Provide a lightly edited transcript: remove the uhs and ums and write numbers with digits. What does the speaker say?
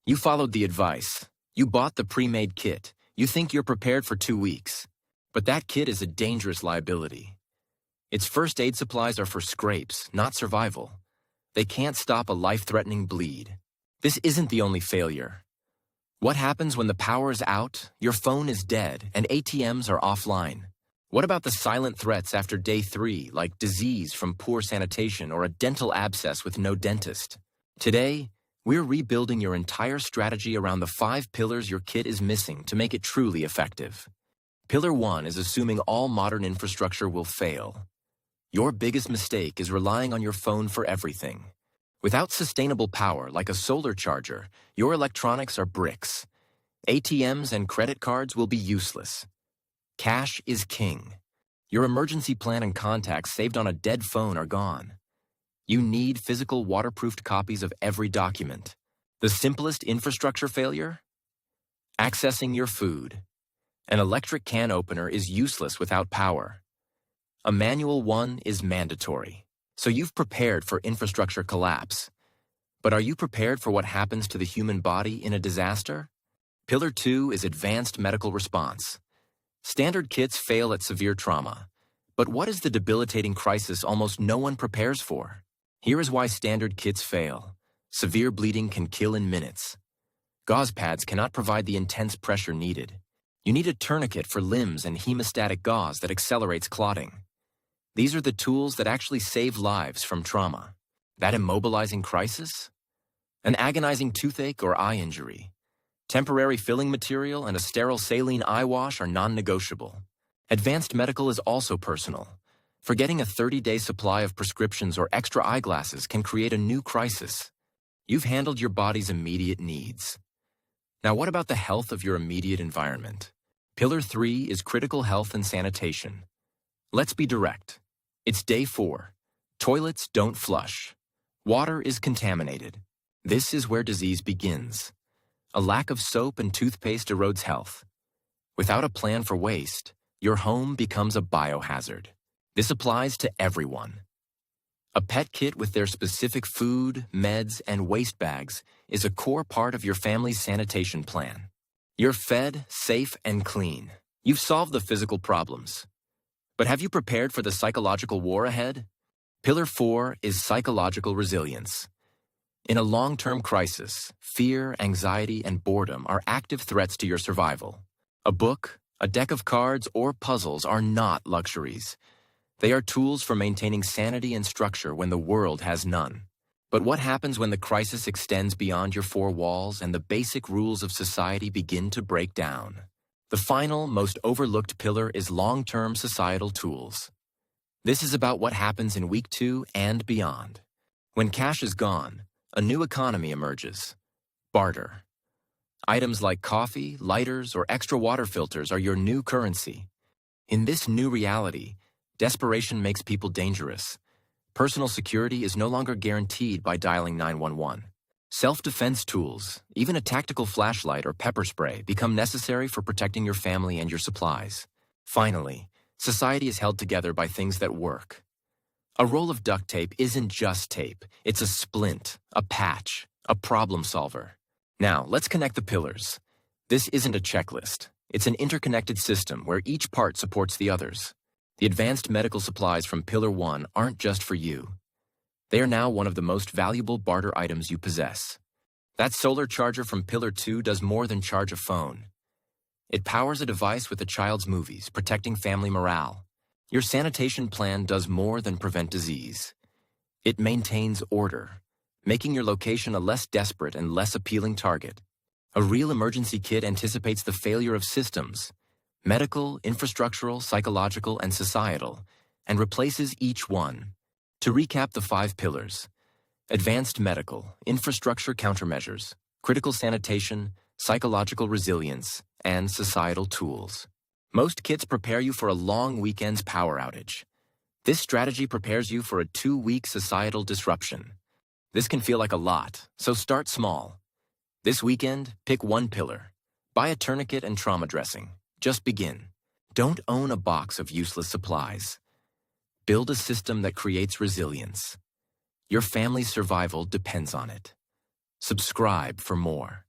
You followed the advice. You bought the pre-made kit. You think you're prepared for 2 weeks. But that kit is a dangerous liability. Its first aid supplies are for scrapes, not survival. They can't stop a life-threatening bleed. This isn't the only failure. What happens when the power is out, your phone is dead, and ATMs are offline? What about the silent threats after day 3, like disease from poor sanitation or a dental abscess with no dentist? Today, we're rebuilding your entire strategy around the 5 pillars your kit is missing to make it truly effective. Pillar 1 is assuming all modern infrastructure will fail. Your biggest mistake is relying on your phone for everything. Without sustainable power, like a solar charger, your electronics are bricks. ATMs and credit cards will be useless. Cash is king. Your emergency plan and contacts saved on a dead phone are gone. You need physical waterproofed copies of every document. The simplest infrastructure failure? Accessing your food. An electric can opener is useless without power. A manual one is mandatory. So you've prepared for infrastructure collapse. But are you prepared for what happens to the human body in a disaster? Pillar 2 is advanced medical response. Standard kits fail at severe trauma. But what is the debilitating crisis almost no one prepares for? Here is why standard kits fail. Severe bleeding can kill in minutes. Gauze pads cannot provide the intense pressure needed. You need a tourniquet for limbs and hemostatic gauze that accelerates clotting. These are the tools that actually save lives from trauma. That immobilizing crisis? An agonizing toothache or eye injury. Temporary filling material and a sterile saline eye wash are non-negotiable. Advanced medical is also personal. Forgetting a 30-day supply of prescriptions or extra eyeglasses can create a new crisis. You've handled your body's immediate needs. Now what about the health of your immediate environment? Pillar 3 is critical health and sanitation. Let's be direct. It's day 4. Toilets don't flush. Water is contaminated. This is where disease begins. A lack of soap and toothpaste erodes health. Without a plan for waste, your home becomes a biohazard. This applies to everyone. A pet kit with their specific food, meds, and waste bags is a core part of your family's sanitation plan. You're fed, safe, and clean. You've solved the physical problems. But have you prepared for the psychological war ahead? Pillar 4 is psychological resilience. In a long-term crisis, fear, anxiety, and boredom are active threats to your survival. A book, a deck of cards, or puzzles are not luxuries. They are tools for maintaining sanity and structure when the world has none. But what happens when the crisis extends beyond your 4 walls and the basic rules of society begin to break down? The final, most overlooked pillar is long-term societal tools. This is about what happens in week 2 and beyond. When cash is gone, a new economy emerges. Barter. Items like coffee, lighters, or extra water filters are your new currency. In this new reality, desperation makes people dangerous. Personal security is no longer guaranteed by dialing 911. Self-defense tools, even a tactical flashlight or pepper spray, become necessary for protecting your family and your supplies. Finally, society is held together by things that work. A roll of duct tape isn't just tape. It's a splint, a patch, a problem solver. Now, let's connect the pillars. This isn't a checklist. It's an interconnected system where each part supports the others. The advanced medical supplies from Pillar 1 aren't just for you. They are now one of the most valuable barter items you possess. That solar charger from Pillar 2 does more than charge a phone. It powers a device with a child's movies, protecting family morale. Your sanitation plan does more than prevent disease. It maintains order, making your location a less desperate and less appealing target. A real emergency kit anticipates the failure of systems, medical, infrastructural, psychological, and societal, and replaces each one. To recap the 5 pillars: advanced medical, infrastructure countermeasures, critical sanitation, psychological resilience, and societal tools. Most kits prepare you for a long weekend's power outage. This strategy prepares you for a 2-week societal disruption. This can feel like a lot, so start small. This weekend, pick 1 pillar. Buy a tourniquet and trauma dressing. Just begin. Don't own a box of useless supplies. Build a system that creates resilience. Your family's survival depends on it. Subscribe for more.